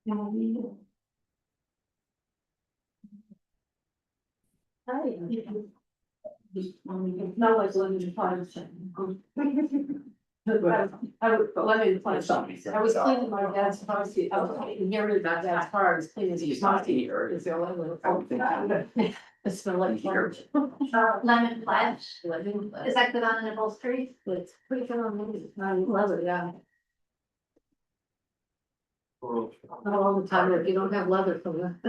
No, I was looking to find something. Let me find something. I was cleaning my dad's house. I was inherited my dad's car. I was cleaning his house. It's the only it's been like here. Lemon pledge, Living. is that good on an upholstery? It's pretty good on me. I love it, yeah. Not all the time, if you don't have leather from that.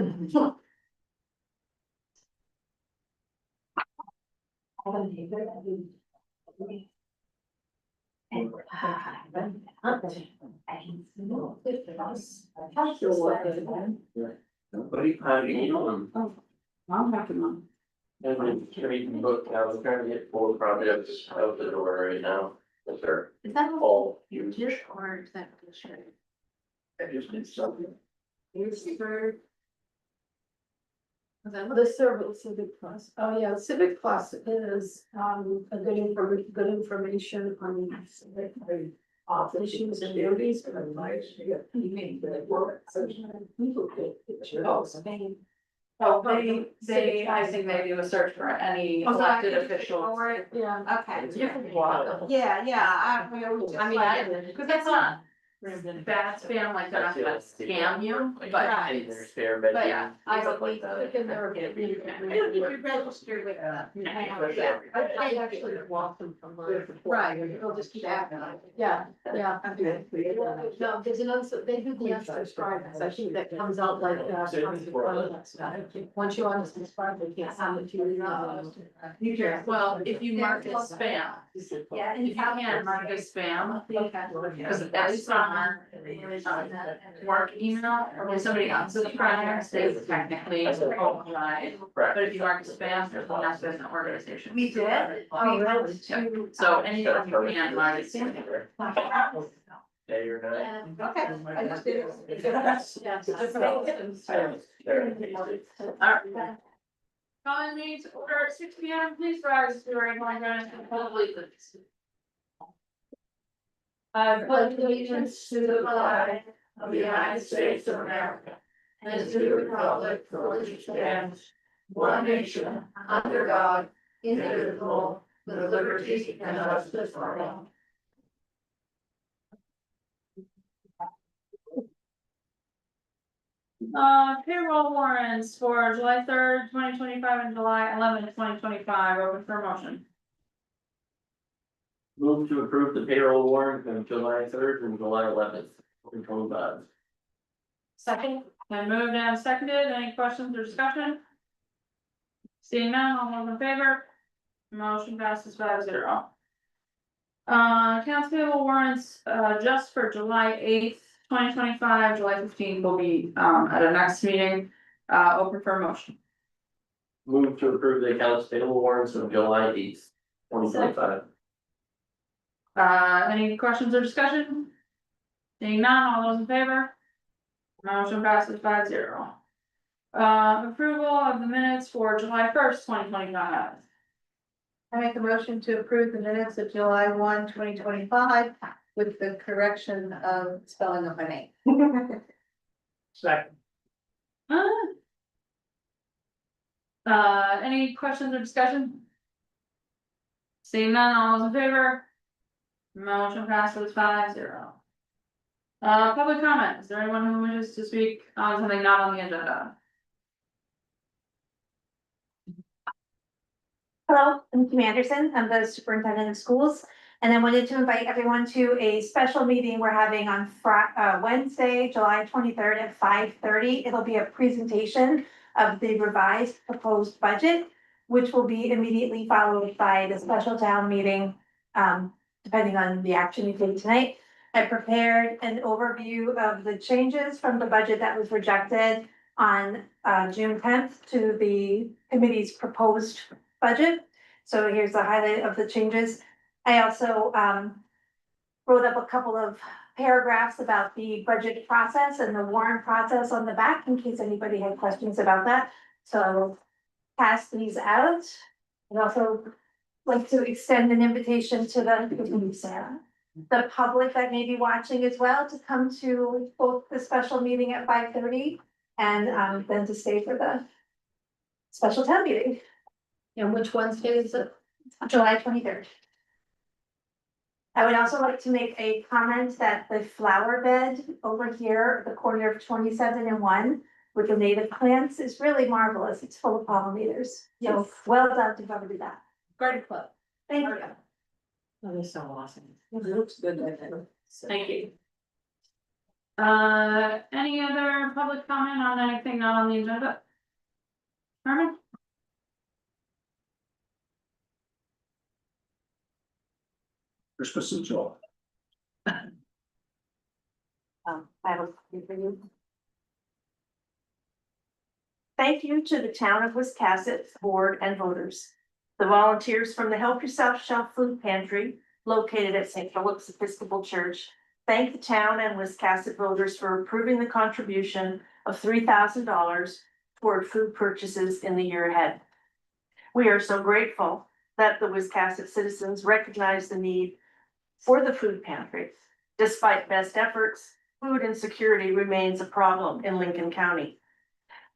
Buddy, how do you doing? I'm happy, Mom. And then reading book, I was trying to get 4 projects out the door right now. Yes, sir. Is that All huge. or is that? I just did something. Here's for. The service Civic Plus, oh yeah, Civic Plus is a good information on civic issues and duties. Oh, they, I think they do a search for any elected officials. Yeah. Okay. Yeah, I mean, because that's not bad spam, like they're not gonna scam you, but. Right. There's spare bedroom. But yeah, I stuff don't like need that. to in there. Registered with I actually walk them from mine. Right. They'll just keep asking. Yeah, yeah. No, there's an they do the unsubscribe, so I think that comes out like, once you unsubscribe, they can't send it to you. Well, if you mark it spam, Yeah. if you can mark it spam, because that's on our work email, or somebody unsubscribes, they technically override. But if you mark it spam, there's one that's an organization. We did. Oh, really? So anyone you can mark it spam. Day or night. Okay. I just did it. Alright. Calling me to order at 6 p.m. Please rise to our flag and allegiance. I pledge allegiance to the flag of the United States of America and to the republic for which it stands, one nation, under God, indivisible, with liberty and justice for all. Payroll warrants for July 3rd, 2025 and July 11th, 2025, open for motion. Move to approve the payroll warrant from July 3rd and July 11th, 2025. Second. Then moved and seconded, any questions or discussion? Seeing none, all those in favor? Motion passes 5-0. Accounts payable warrants, just for July 8th, 2025, July 15th will be, at our next meeting, open for motion. Move to approve the accounts payable warrants of July 8th, 2025. Any questions or discussion? Seeing none, all those in favor? Motion passes 5-0. Approval of the minutes for July 1st, 2025. I make a motion to approve the minutes of July 1, 2025 with the correction of spelling of my name. Second. Any questions or discussion? Seeing none, all those in favor? Motion passes 5-0. Public comment, is there anyone who wishes to speak on something not on the agenda? Hello, I'm Kim Anderson. I'm the superintendent of schools. And I wanted to invite everyone to a special meeting we're having on Wednesday, July 23rd at 5:30. It'll be a presentation of the revised proposed budget, which will be immediately followed by the special town meeting, depending on the action we take tonight. I prepared an overview of the changes from the budget that was rejected on June 10th to the committee's proposed budget. So here's the highlight of the changes. I also wrote up a couple of paragraphs about the budget process and the warrant process on the back in case anybody had questions about that. So I'll pass these out. I'd also like to extend an invitation to the Sarah. the public that may be watching as well to come to both the special meeting at 5:30 and then to stay for the special town meeting, And which Wednesday is it? July 23rd. I would also like to make a comment that the flower bed over here, at the corner of 27 and 1, with the native plants is really marvelous. It's full of pollinators. So Yes. well done to whoever did that. Garden Club. Thank you. That is so awesome. It looks good. Thank you. Any other public comment on anything not on the agenda? Carmen? Christmas and joy. I have a copy for you. Thank you to the town of Wiscasset board and voters. The volunteers from the Help Yourself Shelf Food Pantry located at St. Philip's Episcopal Church thank the town and Wiscasset voters for approving the contribution of $3,000 toward food purchases in the year ahead. We are so grateful that the Wiscasset citizens recognize the need for the food pantry. Despite best efforts, food insecurity remains a problem in Lincoln County.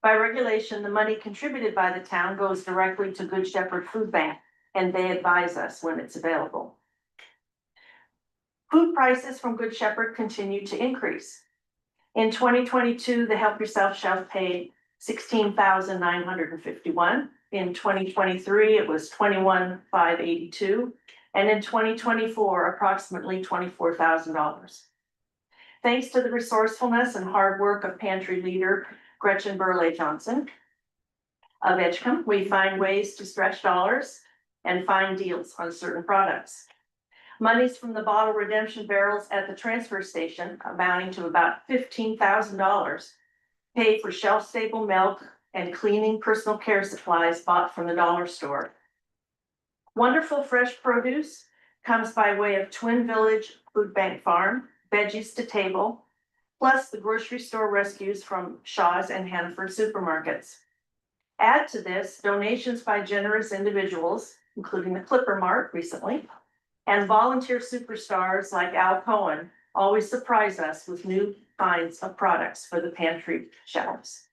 By regulation, the money contributed by the town goes directly to Good Shepherd Food Bank, and they advise us when it's available. Food prices from Good Shepherd continue to increase. In 2022, the Help Yourself Shelf paid $16,951. In 2023, it was $21,582. And in 2024, approximately $24,000. Thanks to the resourcefulness and hard work of pantry leader Gretchen Burley Johnson of Edgecombe, we find ways to stretch dollars and find deals on certain products. Monies from the bottle redemption barrels at the transfer station, amounting to about $15,000, pay for shelf-stable milk and cleaning personal care supplies bought from the dollar store. Wonderful fresh produce comes by way of Twin Village Food Bank Farm, Veggies to Table, plus the grocery store rescues from Shaw's and Hannaford supermarkets. Add to this donations by generous individuals, including the Clipper Mart recently, and volunteer superstars like Al Cohen always surprise us with new kinds of products for the pantry shelves.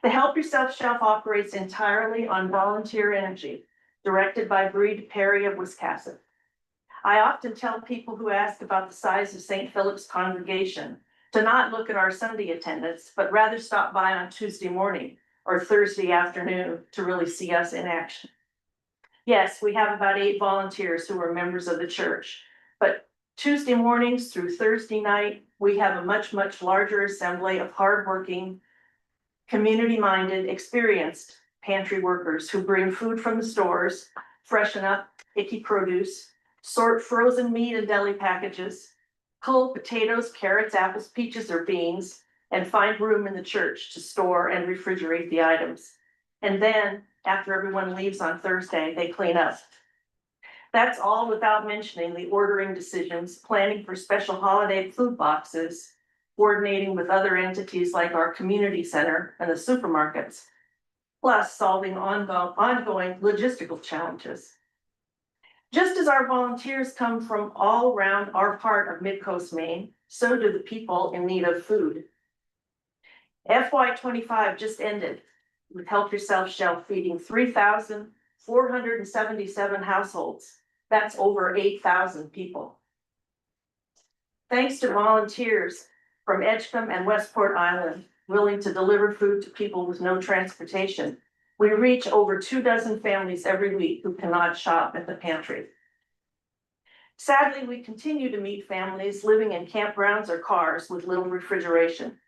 The Help Yourself Shelf operates entirely on volunteer energy, directed by Breed Perry of Wiscasset. I often tell people who ask about the size of St. Philip's congregation to not look at our Sunday attendance, but rather stop by on Tuesday morning or Thursday afternoon to really see us in action. Yes, we have about 8 volunteers who are members of the church, but Tuesday mornings through Thursday night, we have a much, much larger assembly of hardworking, community-minded, experienced pantry workers who bring food from the stores, freshen up icky produce, sort frozen meat and deli packages, cull potatoes, carrots, apples, peaches, or beans, and find room in the church to store and refrigerate the items. And then, after everyone leaves on Thursday, they clean up. That's all without mentioning the ordering decisions, planning for special holiday food boxes, coordinating with other entities like our community center and the supermarkets, plus solving ongoing logistical challenges. Just as our volunteers come from all around our part of Mid-Coast Maine, so do the people in need of food. FY25 just ended with Help Yourself Shelf feeding 3,477 households. That's over 8,000 people. Thanks to volunteers from Edgecombe and Westport Island willing to deliver food to people with no transportation, we reach over 24 families every week who cannot shop at the pantry. Sadly, we continue to meet families living in campgrounds or cars with little refrigeration.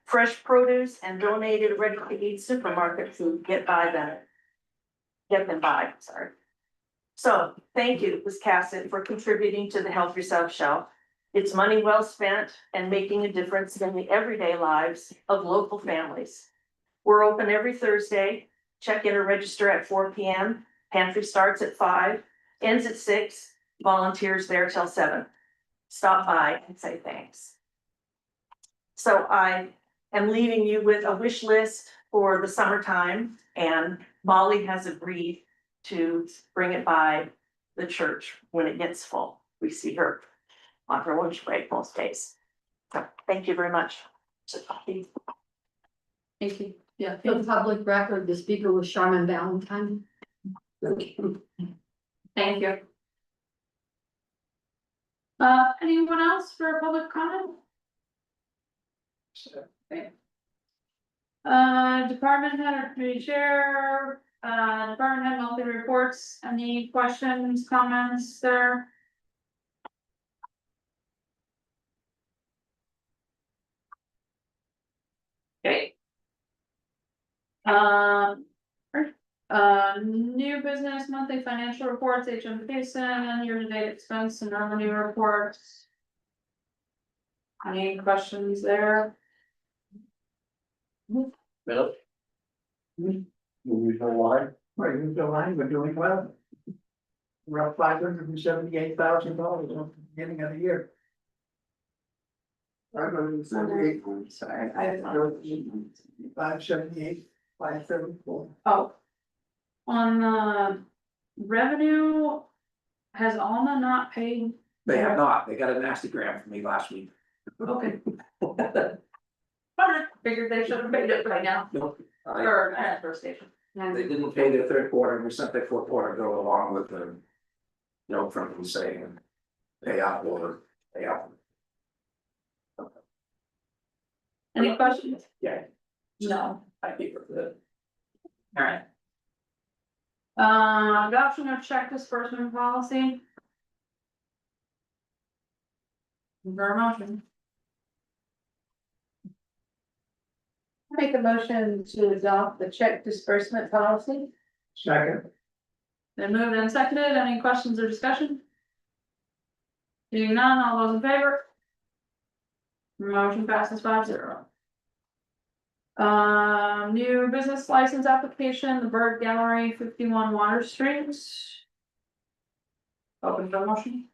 Fresh produce and donated ready-to-eat supermarket food get them by, sorry. So thank you, Wiscasset, for contributing to the Help Yourself Shelf. It's money well spent and making a difference in the everyday lives of local families. We're open every Thursday. Check in or register at 4 p.m. Pantry starts at 5, ends at 6, volunteers there till 7. Stop by and say thanks. So I am leaving you with a wish list for the summertime, and Molly has agreed to bring it by the church when it gets full. we see her on her lunch break most days. So thank you very much. Thank you. Yeah, for the public record, the speaker was Charmin Valentine. Thank you. Anyone else for public comment? Department head or committee chair, department head monthly reports, any questions, comments there? Okay. New business monthly financial reports, HM Basin, year-to-date expense and revenue reports. Any questions there? Bill? Moving along. Right, moving along, we're doing well. We're up $578,000 on the beginning of the year. $578,000. Sorry, 578, 534. oh. On the revenue, has Alma not paid? They have not, they got a nasty gram from me last week. Okay. Figured they should have paid it by now, Nope. or transfer station. They didn't pay their third quarter, and we sent their fourth quarter go along with the note from them saying pay out or pay out. Any questions? Yeah. No. I think we're good. Alright. Adoption of check disbursement policy. Very motion. Make a motion to adopt the check disbursement policy. Second. Then moved and seconded, any questions or discussion? Seeing none, all those in favor? Motion passes 5-0. New business license application, the Bird Gallery, 51 Water Street. Open for motion.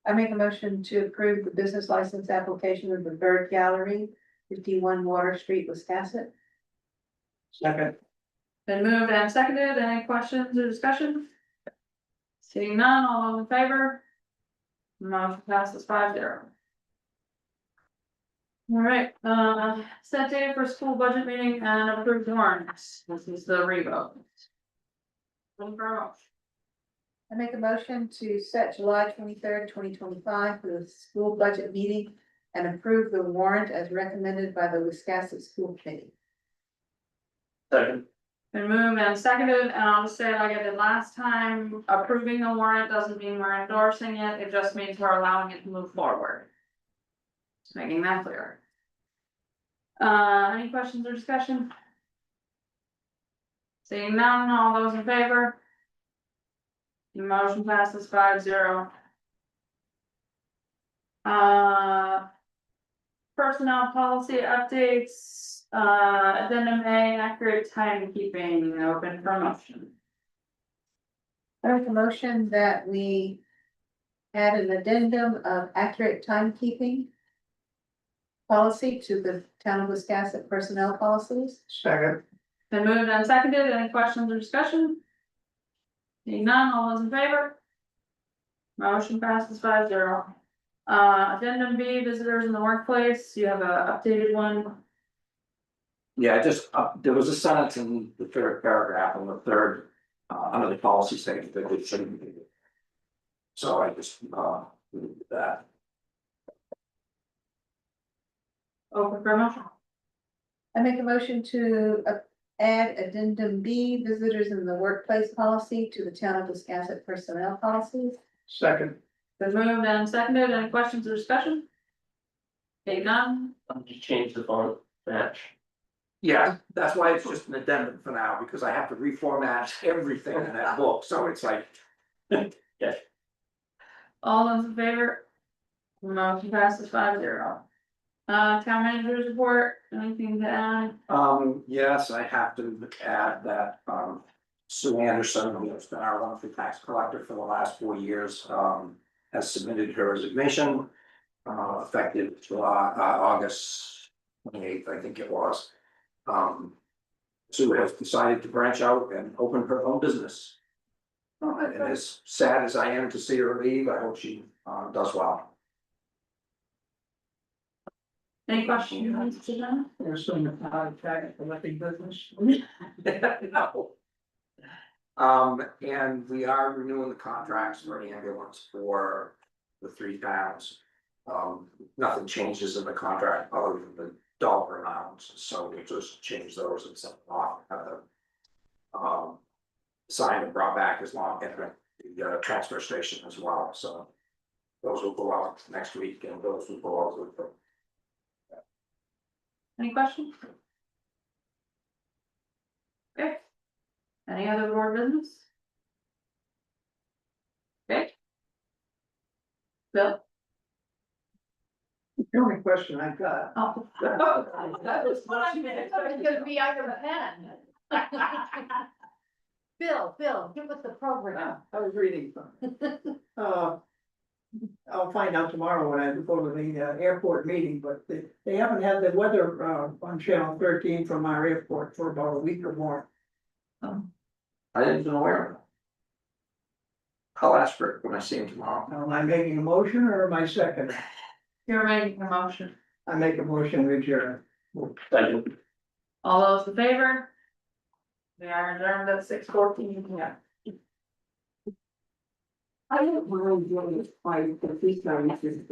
I make a motion to approve the business license application of the Bird Gallery, 51 Water Street, Wiscasset. Second. Then moved and seconded, any questions or discussion? Seeing none, all those in favor? Motion passes 5-0. All right, set date for school budget meeting and approved warrants, this is the revote. Looking for a motion. I make a motion to set July 23rd, 2025 for the school budget meeting and approve the warrant as recommended by the Wiscasset School Committee. Second. Been moved and seconded, and I'll just say it like I did last time, approving the warrant doesn't mean we're endorsing it, it just means we're allowing it to move forward. Just making that clear. Any questions or discussion? Seeing none, all those in favor? The motion passes 5-0. Personnel policy updates, addendum A, accurate timekeeping, open for motion. I make a motion that we add an addendum of accurate timekeeping policy to the town of Wiscasset personnel policies. Second. Been moved and seconded, any questions or discussion? Seeing none, all those in favor? Motion passes 5-0. Addendum B, visitors in the workplace, you have a updated one. Yeah, just, there was a sentence in the third paragraph on the third, under the policy statement that it shouldn't be. So I just, did that. Open for motion. I make a motion to add addendum B, visitors in the workplace policy to the town of Wiscasset personnel policies. Second. Been moved and seconded, any questions or discussion? Seeing none, Just change the font match. Yeah, that's why it's just an addendum for now, because I have to reformat everything in that book, so it's like. all those in favor? Motion passes 5-0. Town manager's report, anything to add? Yes, I have to add that, Sue Anderson, who has been our monthly tax collector for the last 4 years, has submitted her resignation. Effective July, August 28th, I think it was. Sue has decided to branch out and open her own business. And as sad as I am to see her leave, I hope she does well. Any questions, Mr. John? There's some tax collecting business. No. And we are renewing the contracts for ambulance for the three towns. Nothing changes in the contract other than the dollar amounts, so we just change those and send them off, have them. Signed and brought back as long as the transfer station as well, so. Those will go out next week and those will go out with the. Any questions? Okay. Any other board business? Okay. Bill? The only question I got. Oh. That was what I meant. It's gonna be under a pen. Bill, give us the program. I was reading from. I'll find out tomorrow when I go to the airport meeting, but they haven't had the weather on channel 13 from our airport for about a week or more. I didn't even aware of it. I'll ask for it when I see him tomorrow. Am I making a motion or am I second? You're making a motion. I make a motion to adjourn. Second. All those in favor? We are adjourned at 6:14. Yeah. I don't mind doing this fight, because these guys just,